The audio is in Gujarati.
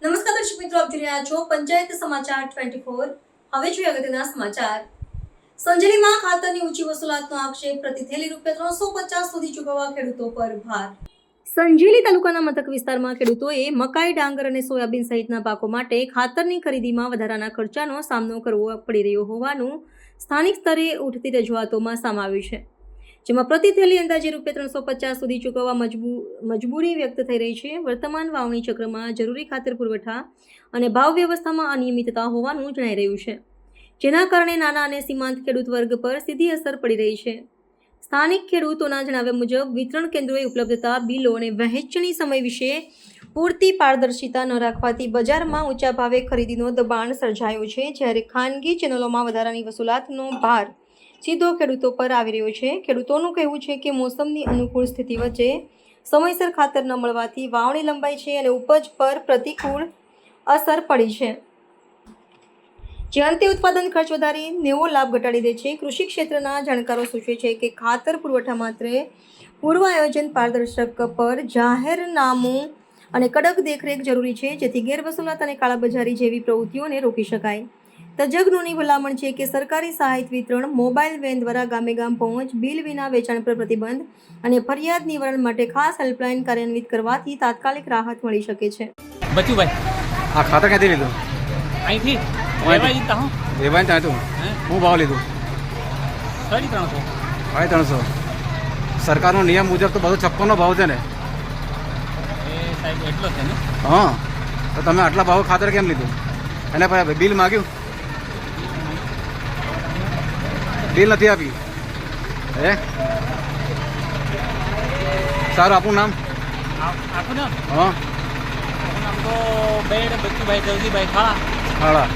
નમસ્કાર દર્શક મિત્રો, આપ જોઈ રહ્યા છો પંચાયત સમાચાર 24। હવે જોઈએ અગત્યના સમાચાર। સંજેલીમાં ખાતરની ઊંચી વસૂલાતનો આક્ષેપ, પ્રતિ થેલી ₹350 સુધી ચૂકવવા ખેડૂતો પર ભાર। સંજેલી તાલુકાના મથક વિસ્તારમાં ખેડૂતોએ મકાઈ, ડાંગર અને સોયાબીન સહિતના પાકો માટે ખાતરની ખરીદીમાં વધારાના ખર્ચાનો સામનો કરવો પડી રહ્યો હોવાનું સ્થાનિક સ્તરે ઉઠતી રજૂઆતોમાં સામે આવ્યું છે, જેમાં પ્રતિ થેલી અંદાજે ₹350 સુધી ચૂકવવા મજબૂરી વ્યક્ત થઈ રહી છે। વર્તમાન વાવણી ચક્રમાં જરૂરી ખાતર પુરવઠા અને ભાવ વ્યવસ્થામાં અનિયમિતતા હોવાનું જણાઈ રહ્યું છે, જેના કારણે નાના અને સીમાંત ખેડૂત વર્ગ પર સીધી અસર પડી રહી છે। સ્થાનિક ખેડૂતોના જણાવ્યા મુજબ વિતરણ કેન્દ્રોએ ઉપલબ્ધતા, બિલો અને વહેંચણી સમય વિશે પૂરતી પારદર્શિતા ન રાખવાથી બજારમાં ઊંચા ભાવે ખરીદીનો દબાણ સર્જાયો છે, જ્યારે ખાનગી ચેનલોમાં વધારાની વસૂલાતનો ભાર સીધો ખેડૂતો પર આવી રહ્યો છે। ખેડૂતોનું કહેવું છે કે મોસમની અનુકૂળ સ્થિતિ વચ્ચે સમયસર ખાતર ન મળવાથી વાવણી લંબાઈ છે અને ઉપજ પર પ્રતિકૂળ અસર પડી છે, જે અંતે ઉત્પાદન ખર્ચ વધારી નવો લાભ ઘટાડી દે છે। કૃષિ ક્ષેત્રના જાણકારો સૂચવે છે કે ખાતર પુરવઠા માત્ર પૂર્વ આયોજન, પારદર્શક પર જાહેરનામું અને કડક દેખરેખ જરૂરી છે, જેથી ગેરવસૂલાત અને કાળાબજારી જેવી પ્રવૃત્તિઓને રોકી શકાય। તજજ્ઞોની ભલામણ છે કે સરકારી સહાયિત વિતરણ, મોબાઈલ વેન દ્વારા ગામે ગામ પહોંચ, બિલ વિના વેચાણ પર પ્રતિબંધ અને ફરિયાદ નિવારણ માટે ખાસ હેલ્પલાઇન કાર્યાન્વિત કરવાથી તાત્કાલિક રાહત મળી શકે છે। બચુભાઈ, આ ખાતર ક્યાંથી લીધું? અહીંથી લેવા જતા હું લેવાય ત્યાં તું હું ભાવ લીધું? 350 350। સરકારનો નિયમ મુજબ તો બધો 56નો ભાવ છે ને? એ સાહેબ એટલો છે ને? હા, તો તમે આટલા ભાવ ખાતર કેમ લીધું? એને પછી બિલ માગ્યું? બિલ નથી આપી? હે, સારું, આપનું નામ? આપું નામ? હા, આપું નામ તો બેડ બચુભાઈ, દેવજીભાઈ ખાળા. હાળા।